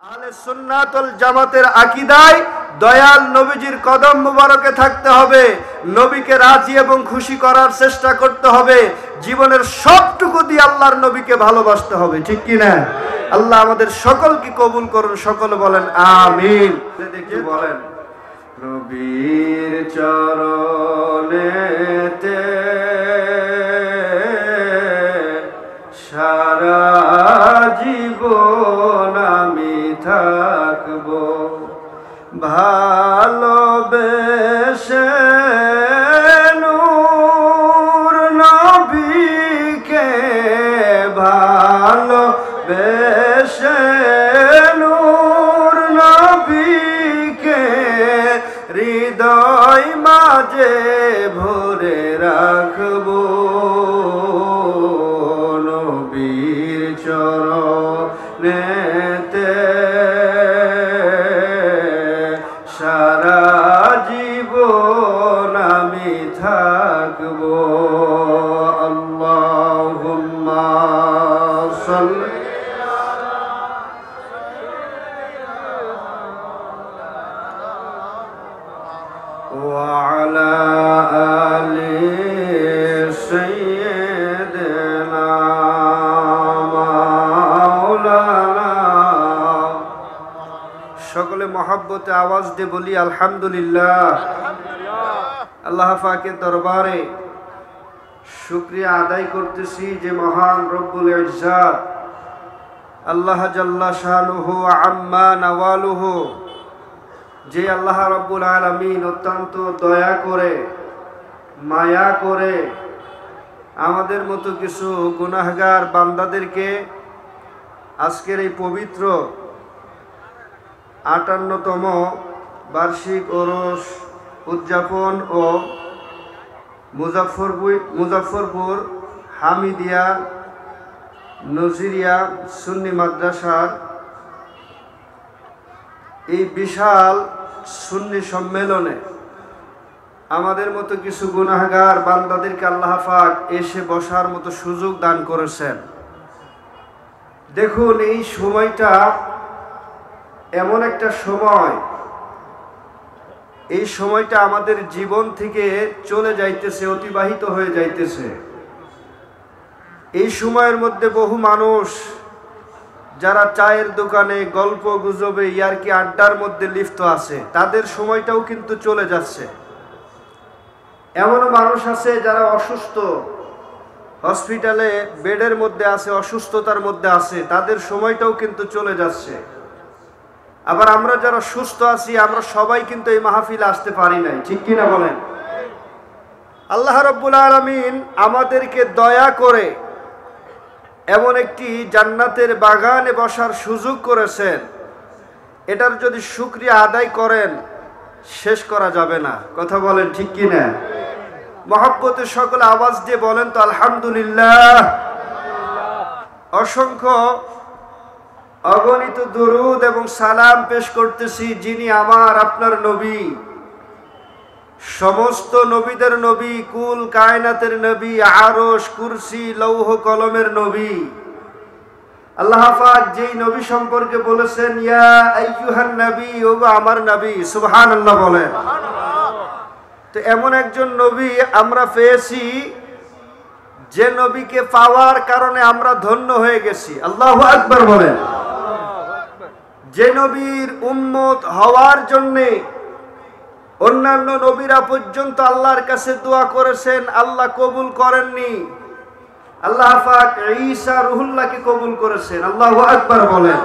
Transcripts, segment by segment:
আহলে সুন্নাত ওয়াল জামাতের আকীদায় দয়াল নবীজির কদম মুবারকে থাকতে হবে, নবীকে রাজি এবং খুশি করার চেষ্টা করতে হবে, জীবনের সবটুকু দিয়ে আল্লাহর নবীকে ভালোবাসতে হবে। ঠিক কি না? আল্লাহ আমাদের সকলকে কবুল করুন, সকলে বলেন আমিন। দেখি বলেন, নবীর চরণেতে সারা জীবন আমি থাকবো, ভালোবেসে নূর নবীকে, ভালোবেসে নূর নবীকে হৃদয় মাঝে ভরে রাখবো, নবীর চরণেতে সারা জীবন আমি থাকবো। আল্লাহুম্মা সাল্লি ওয়া আলা আলি সাইয়্যিদিনা মাওলানা। সকলে মহব্বতে আওয়াজ দিয়ে বলি আলহামদুলিল্লাহ। আল্লাহ পাকের দরবারে শুকরিয়া আদায় করতেছি যে মহান রব্বুল ইজ্জাত আল্লাহ জাল্লা শানুহু আম্মা নাওয়ালুহু, যে আল্লাহ রব্বুল আলামিন অত্যন্ত দয়া করে মায়া করে আমাদের মতো কিছু গুনাহগার বান্দাদেরকে আজকের এই পবিত্র ৫৮তম বার্ষিক ওরস উদযাপন ও মুজাফফরপুর হামিদিয়া নজিরিয়া সুন্নি মাদ্রাসার এই বিশাল সুন্নি সম্মেলনে আমাদের মতো কিছু গুনাহগার বান্দাদেরকে আল্লাহ পাক এসে বসার মতো সুযোগ দান করেছেন। দেখুন, এই সময়টা এমন একটা সময়, এই সময়টা আমাদের জীবন থেকে চলে যাইতেছে, অতিবাহিত হয়ে যাইতেছে। এই সময়ের মধ্যে বহু মানুষ যারা চায়ের দোকানে গল্প গুজবে ইয়ারকি আড্ডার মধ্যে লিপ্ত আছে, তাদের সময়টাও কিন্তু চলে যাচ্ছে। এমনও মানুষ আছে যারা অসুস্থ, হসপিটালে বেডের মধ্যে আছে, অসুস্থতার মধ্যে আছে, তাদের সময়টাও কিন্তু চলে যাচ্ছে। আবার আমরা যারা সুস্থ আছি, আমরা সবাই কিন্তু এই মাহফিলে আসতে পারি নাই। ঠিক কিনা বলেন? আল্লাহ রাব্বুল আলামিন আমাদেরকে দয়া করে এমন একটি জান্নাতের বাগানে বসার সুযোগ করেছেন, এটার যদি শুকরিয়া আদায় করেন শেষ করা যাবে না। কথা বলেন ঠিক কিনা? মহব্বতে সকলে আওয়াজ দিয়ে বলেন তো আলহামদুলিল্লাহ। অসংখ্য অগণিত দুরুদ এবং সালাম পেশ করতেছি যিনি আমার আপনার নবী, সমস্ত নবীদের নবী, কুল কায়নাতের নবী, আরশ কুরসি লৌহ কলমের নবী। আল্লাহ পাক যেই নবী সম্পর্কে বলেছেন ইয়া আইয়ুহান নবী, ওগো আমার নবী, সুবহানাল্লাহ বলেন। তো এমন একজন নবী আমরা পেয়েছি যে নবীকে পাওয়ার কারণে আমরা ধন্য হয়ে গেছি। আল্লাহু আকবার বলেন। যে নবীর উম্মত হওয়ার জন্যে অন্যান্য নবীরা পর্যন্ত আল্লাহর কাছে দোয়া করেছেন, আল্লাহ কবুল করেননি। আল্লাহ পাক ঈসা রুহুল্লাহকে কবুল করেছেন। আল্লাহু আকবার বলেন।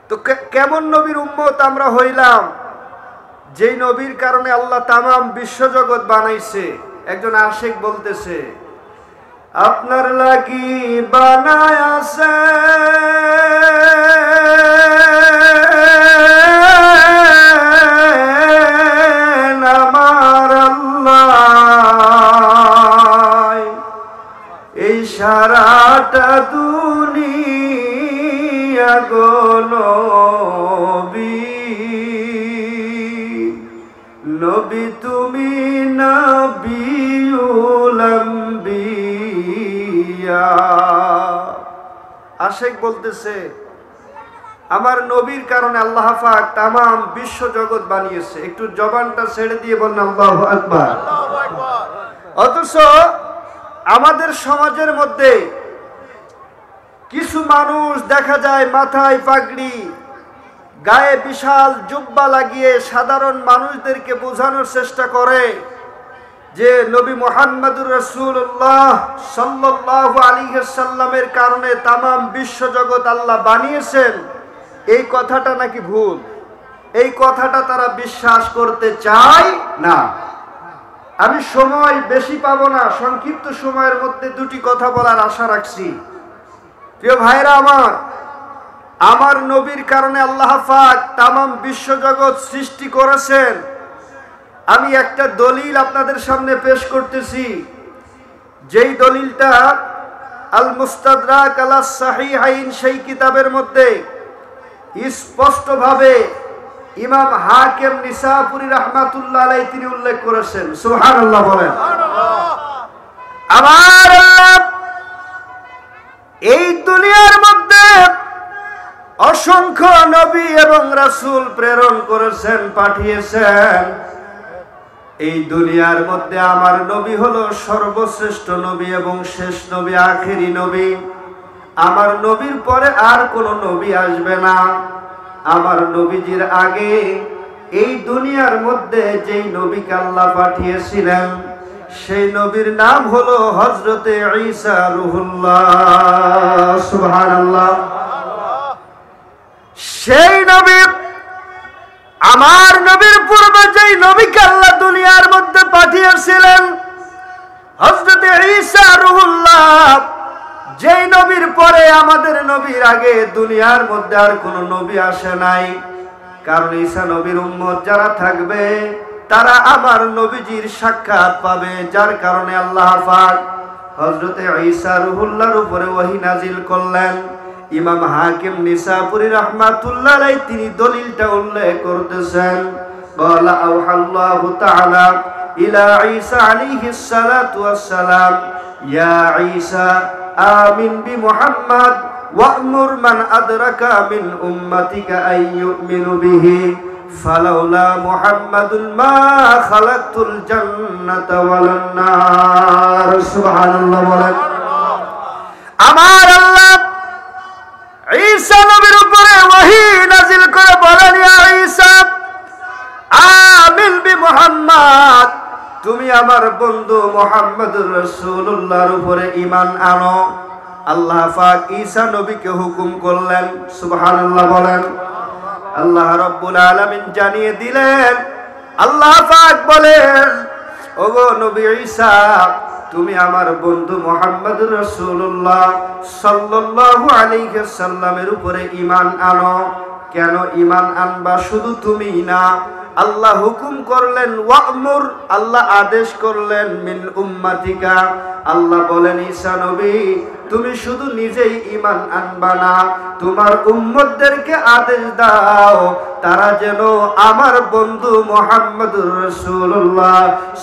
তো কেমন নবীর উম্মত আমরা হইলাম? যেই নবীর কারণে আল্লাহ তামাম বিশ্বজগৎ বানাইছে। একজন আশিক বলতেছে, আপনার লাগি বানায় আছে আমার আল্লাহ, এই সারাটা দুনিয়া গো নবী, নবী তুমি নবিউল আম্বিয়া। আশিক বলতেছে আমার নবীর কারণে আল্লাহ পাক তামাম বিশ্ব জগৎ বানিয়েছে। একটু জবানটা ছেড়ে দিয়ে বলেন আল্লাহু আকবার। অথচ আমাদের সমাজের মধ্যে কিছু মানুষ দেখা যায় মাথায় পাগড়ি, গায়ে বিশাল জুব্বা লাগিয়ে সাধারণ মানুষদেরকে বোঝানোর চেষ্টা করে যে নবী মুহাম্মদুর রাসূলুল্লাহ সাল্লাল্লাহু আলাইহি ওয়াসাল্লামের কারণে তামাম বিশ্বজগৎ আল্লাহ বানিয়েছেন। এই কথাটা নাকি ভুল, এই কথাটা তারা বিশ্বাস করতে চায় না। আমি সময় বেশি পাবো না, সংক্ষিপ্ত সময়ের মধ্যে দুটি কথা বলার আশা রাখছি। প্রিয় ভাইরা আমার নবীর কারণে আল্লাহ পাক তামাম বিশ্বজগৎ সৃষ্টি করেছেন। আমি একটা দলিল আপনাদের সামনে পেশ করতেছি, যেই দলিলটা আল মুস্তাদরাক আলা সাহিহাইন সেই কিতাবের মধ্যে স্পষ্টভাবে ইমাম হাকিম নিসাপুরি রাহমাতুল্লাহ আলাইহি তিনি উল্লেখ করেছেন। সুবহানাল্লাহ বলেন। আমার আল্লাহ এই দুনিয়ার মধ্যে অসংখ্য নবী এবং রাসূল প্রেরণ করেছেন, পাঠিয়েছেন। এই দুনিয়ার মধ্যে আমার নবী হলো সর্বশ্রেষ্ঠ নবী এবং শেষ নবী, আখেরি নবী। আমার নবীর পরে আর কোনো নবী আসবে না। আমার নবীজির আগে এই দুনিয়ার মধ্যে যেই নবীকে আল্লাহ পাঠিয়েছিলেন সেই নবীর নাম হলো হযরতে ঈসা রূহুল্লাহ। সুবহানাল্লাহ। সেই নবী, আমার নবীর পূর্বে যেই নবীকে আল্লাহ দুনিয়ার মধ্যে পাঠিয়েছিলেন হযরতে ঈসা রূহুল্লাহ, যেই নবীর পরে আমাদের নবীর আগে দুনিয়ার মধ্যে আর কোনো নবী আসে নাই। কারণ ঈসা নবীর উম্মত যারা থাকবে তারা আমার নবীজির সাক্ষাৎ পাবে, যার কারণে আল্লাহ পাক হযরতে ঈসা রূহুল্লাহর উপরে ওহী নাজিল করলেন। ইমাম হাকিম নিসাপুরি রাহমাতুল্লাহ আলাইহি তিনি দলিলটা উল্লেখ করতেছেন। ক্বালা আওহাল্লাহু তাআলা ইলা ঈসা আলাইহিস সালাতু ওয়াস সালাম ইয়া ঈসা আমিন বিমুহাম্মাদ ওয়া'মুর মান আদরাকা মিন উম্মাতিকা আন ইউমিনু বিহি ফালাউলা মুহাম্মাদুন মা খালাকতুল জান্নাতা ওয়াল নার। সুবহানাল্লাহ বলেন। আমার আল্লাহ ঈসা নবীর উপরে ওহী নাজিল করে বলেন, ইয়া ঈসা আমিন বিমুহাম্মাদ, তুমি আমার বন্ধু মুহাম্মদুর রাসূলুল্লাহর উপরে ঈমান আনো। আল্লাহ পাক ঈসা নবীকে হুকুম করলেন। সুবহানাল্লাহ বলেন। আল্লাহ রাব্বুল আলামিন জানিয়ে দিলেন, আল্লাহ পাক বলেন, ওগো নবী ঈসা, তুমি আমার বন্ধু মুহাম্মদুর রাসূলুল্লাহ সাল্লাল্লাহু আলাইহি ওয়াসাল্লামের উপরে ঈমান আনো। কেন ঈমান আনবা? শুধু তুমি না, আল্লাহ হুকুম করলেন ওয়া'মুর, আল্লাহ আদেশ করলেন মিন উম্মাতিকা। আল্লাহ বলেন ঈসা নবী, তুমি শুধু নিজেই ঈমান আনবা না, তোমার উম্মতদেরকে আদেশ দাও তারা যেন আমার বন্ধু মুহাম্মদুর রাসূলুল্লাহ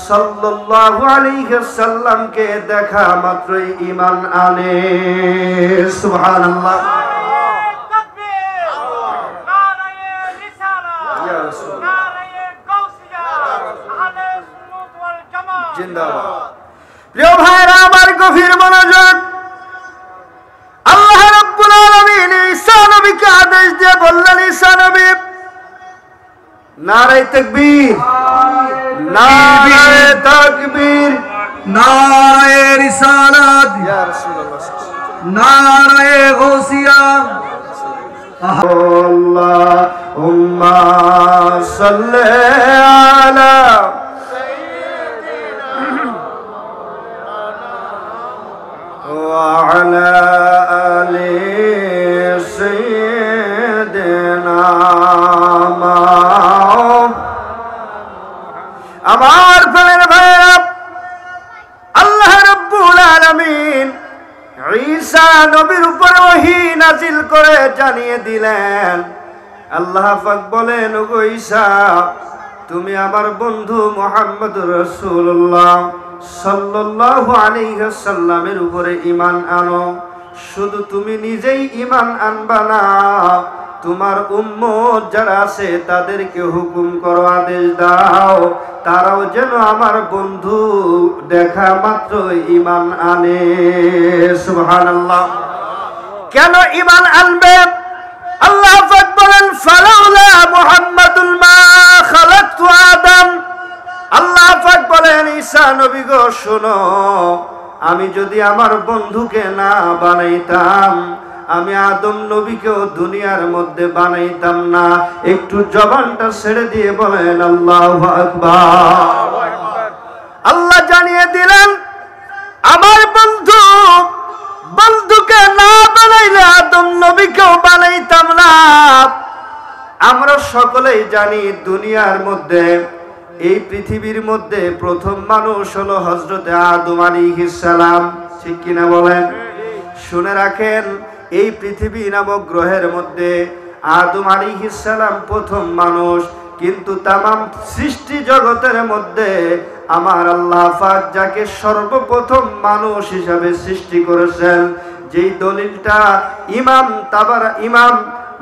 সাল্লাল্লাহু আলাইহি ওয়াসাল্লামকে দেখা মাত্রই ঈমান আনে। সুবহানাল্লাহ। জিন্দাবাদ। প্রিয় ভাইরা আমার, গভীর মনোযোগ। আল্লাহ রাব্বুল আলামিন ঈসা নবীকে আদেশ দিয়ে বললেন, ঈসা নবী, নারে তাকবীর, নারে তাকবীর, নারে রিসালাত, ইয়া রাসূলুল্লাহ, নারে গাউসিয়া। আল্লাহুম্মা সাল্লি আলা وعلى آل سيدنا আমার প্রাণের ভাইরা, আল্লাহ রাব্বুল আলামিন ঈসা নবীর উপর ওহী নাজিল করে জানিয়ে দিলেন। আল্লাহ পাক বলেন, ওগো ঈসা, তুমি আমার বন্ধু মুহাম্মদুর রাসূলুল্লাহ সাল্লাল্লাহু আলাইহি ওয়াসাল্লামের উপরে ঈমান আনো। শুধু তুমি নিজেই ঈমান আনবা না, তোমার উম্মত যারা আছে তাদেরকে হুকুম করো, আদেশ দাও, তারাও যেন আমার বন্ধু দেখা মাত্র ঈমান আনে। সুবহানাল্লাহ। কেন ঈমান আনবে? আল্লাহ পাক বলেন ফালাউলা মুহাম্মাদুল মা খালাকতু আদম। আল্লাহ পাক বলেন ঈসা নবী গো শোনো, আমি যদি আমার বন্ধুকে না বানাইতাম, আমি আদম নবীকেও দুনিয়ার মধ্যে বানাইতাম না। একটু জবানটা ছেড়ে দিয়ে বলেন আল্লাহু আকবার। আল্লাহ জানিয়ে দিলেন আমার বন্ধুকে না বানাইলে আদম নবীকেও বানাইতাম না। আমরা সকলেই জানি দুনিয়ার মধ্যে, এই পৃথিবীর মধ্যে প্রথম মানুষ হলো হযরত আদম আলাইহিস সালাম। ঠিক কিনা বলেন? শুনে রাখেন, এই পৃথিবী নামক গ্রহের মধ্যে আদম আলাইহিস সালাম প্রথম মানুষ, কিন্তু তামাম সৃষ্টি জগতের মধ্যে আমার আল্লাহ পাক যাকে সর্বপ্রথম মানুষ হিসাবে সৃষ্টি করেছেন, যেই দলিলটা ইমাম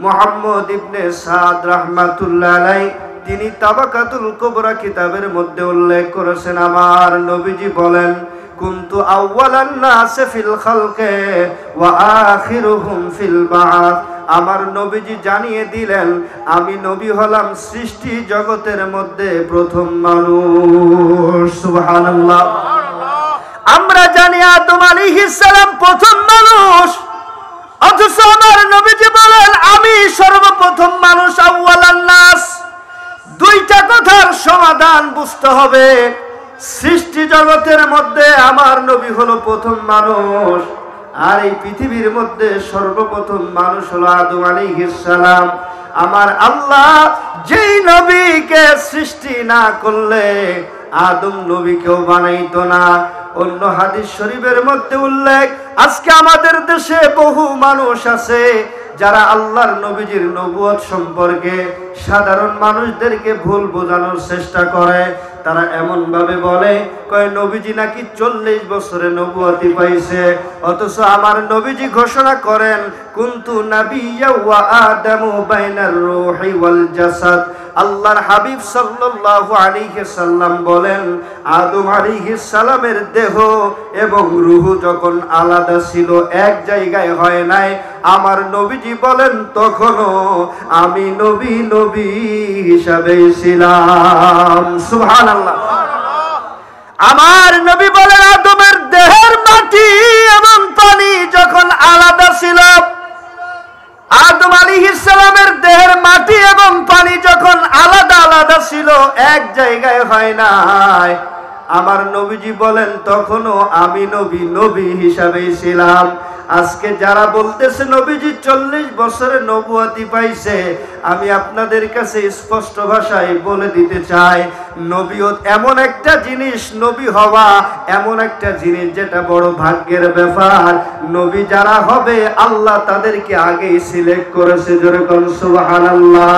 মুহাম্মদ ইবনে সাদ রাহমাতুল্লাহ আলাইহি তিনি তাবাকাতুল কুবরা কিতাবের মধ্যে উল্লেখ করেছেন। আমার নবীজি বলেন কুনতু আউওয়ালান নাস ফিল খালকে ওয়া আখিরুহুম ফিল বা'থ। আমার নবীজি জানিয়ে দিলেন আমি নবী হলাম সৃষ্টি জগতের মধ্যে প্রথম মানুষ। সুবহানাল্লাহ। আমরা জানি আদম আলাইহিস সালাম প্রথম মানুষ, অথচ আমার নবীজি বলেন আমি সর্বপ্রথম মানুষ, আউওয়ালান নাস। দুইটা কথার সমাধান বুঝতে হবে। সৃষ্টি জগতের মধ্যে আমার নবী হলো প্রথম মানুষ, আর এই পৃথিবীর মধ্যে সর্বপ্রথম মানুষ হলো আদম আলাইহিস সালাম। আমার আল্লাহ যেই নবীকে সৃষ্টি না করলে আদম নবীকেও বানাইতো না। অন্য হাদিস শরীফের মধ্যে উল্লেখ, আজকে আমাদের দেশে বহু মানুষ আছে যারা আল্লাহর নবীজির নবুয়ত সম্পর্কে সাধারণ মানুষদেরকে ভুল বোঝানোর চেষ্টা করে। তারা এমন ভাবে বলে কয় নবীজি নাকি 40 বছরে নবুয়তি পাইছে, অথচ আমার নবীজি ঘোষণা করেন কুনতু নাবিয়্যা ওয়া আদামু বাইনার রূহি ওয়াল জাসাদ। আল্লাহর হাবিব সাল্লাল্লাহু আলাইহি সাল্লাম বলেন আদম আলাইহিস সালামের দেহ এবং রূহ যখন আলাদা ছিল, এক জায়গায় হয় নাই, আমার নবীজি বলেন তখনও আমি নবী হিসাবে ছিলাম। সুবহানাল্লাহ। আমার নবী বলেন আদমের দেহের মাটি এবং পানি যখন আলাদা ছিল, আদম আলাইহিস সালামের দেহের মাটি এবং পানি যখন আলাদা আলাদা ছিল, এক জায়গায় হয় নাই, আমার নবীজি বলেন তখনও আমি নবী হিসাবে ছিলাম। আজকে যারা বলতেছে নবীজি 40 বছরে নবুয়তি পাইছে, আমি আপনাদের কাছে স্পষ্ট ভাষায় বলে দিতে চাই, নবীয়ত এমন একটা জিনিস, নবী হওয়া এমন একটা জিনিস যেটা বড় ভাগ্যের ব্যাপার। নবী যারা হবে আল্লাহ তাদেরকে আগেই সিলেক্ট করেছে। যেরকম সুবহানাল্লাহ।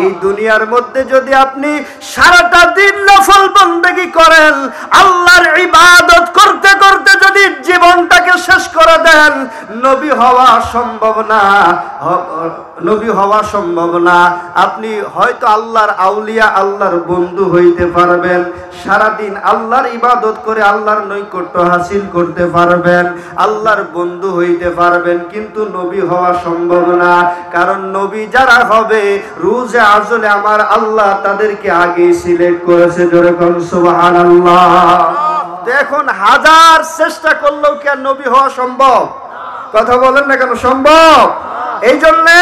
এই দুনিয়ার মধ্যে যদি আপনি সারাটা দিন নফল বন্দেগী করেন, আল্লাহর ইবাদত করতে করতে যদি জীবনটাকে শেষ করে দেন, নবী হওয়া সম্ভব না। আপনি হয়তো আল্লাহর আউলিয়া, আল্লাহর বন্ধু হইতে পারবেন, সারাদিন আল্লাহর ইবাদত করে আল্লাহর নৈকট্য হাসিল করতে পারবেন, আল্লাহর বন্ধু হইতে পারবেন, কিন্তু নবী হওয়া সম্ভব না। কারণ নবী যারা হবে রোজে আজলে আমার আল্লাহ তাদেরকে আগেই সিলেক্ট করেছে। যেরকম সুবহানাল্লাহ। তো এখন হাজার চেষ্টা করলেও কি আর নবী হওয়া সম্ভব? কথা বলেন না কেন? সম্ভব। এই জন্যে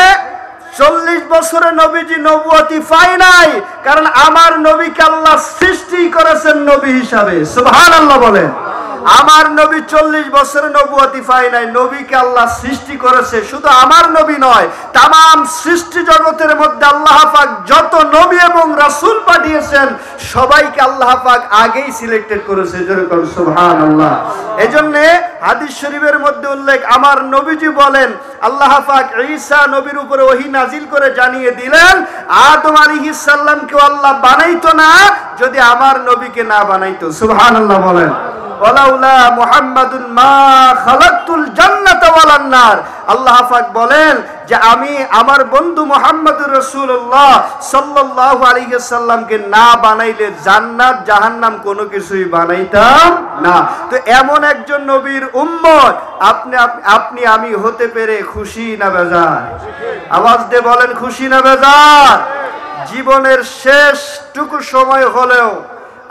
40 বছরে নবীজি নবুয়তি পায় নাই, কারণ আমার নবীকে আল্লাহ সৃষ্টি করেছেন নবী হিসাবে। সুবহানাল্লাহ বলেন। আমার নবী 40 বছরে নবুয়তি পায় নাই, নবীকে আল্লাহ সৃষ্টি করেছে। শুধু আমার নবী নয়, তামাম সৃষ্টি জগতের মধ্যে আল্লাহ পাক যত নবী এবং রাসূল পাঠিয়েছেন সবাইকে আল্লাহ পাক আগেই সিলেক্টেড করেছে। যেরকম সুবহানাল্লাহ। এজন্যে হাদিস শরীফের মধ্যে উল্লেখ, আমার নবীজি বলেন আল্লাহ পাক ঈসা নবীর উপরে ওহী নাজিল করে জানিয়ে দিলেন আদম আলাইহিস সালামকে আল্লাহ বানাইতো না যদি আমার নবীকে না বানাইতো। সুবহানাল্লাহ বলেন। ওয়ালাউলা মুহাম্মাদুন মা খালাকতুল জান্নাতা ওয়ালান নার। আল্লাহ পাক বলেন যে আমি আমার বন্ধু মুহাম্মদুর রাসূলুল্লাহ সাল্লাল্লাহু আলাইহি ওয়াসাল্লামকে না বানাইলে জান্নাত জাহান্নাম কোনো কিছুই বানাইতাম না। তো এমন একজন নবীর উম্মত আপনি আমি হতে পেরে খুশি না বেজার? আওয়াজ দিয়ে বলেন খুশি না বেজার? জীবনের শেষটুকু সময় হলেও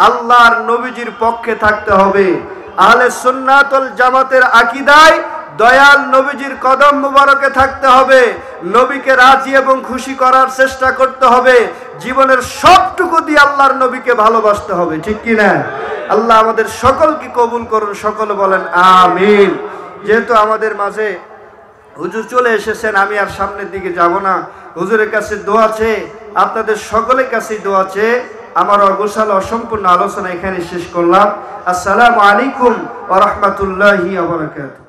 আল্লাহর নবীজির পক্ষে থাকতে হবে। আহলে সুন্নাত ওয়াল জামাতের আকীদায় দয়াল নবীজির কদম মুবারকে থাকতে হবে। নবীকে রাজি এবং খুশি করার চেষ্টা করতে হবে। জীবনের সবটুকু দিয়ে আল্লাহর নবীকে ভালোবাসতে হবে, ঠিক কি না? আল্লাহ আমাদের সকলকে কবুল করুন, সকলে বলেন আমিন। যেহেতু আমাদের মাঝে হুজুর চলে এসেছেন, আমি আর সামনের দিকে যাব না। হুজুরের কাছে দোয়া চেয়ে, আপনাদের সকলের কাছেই দোয়া চেয়ে আমার অগোছালো অসম্পূর্ণ আলোচনা এখানে শেষ করলাম। আসসালামু আলাইকুম ওয়া রাহমাতুল্লাহি ওয়া বারাকাতুহু।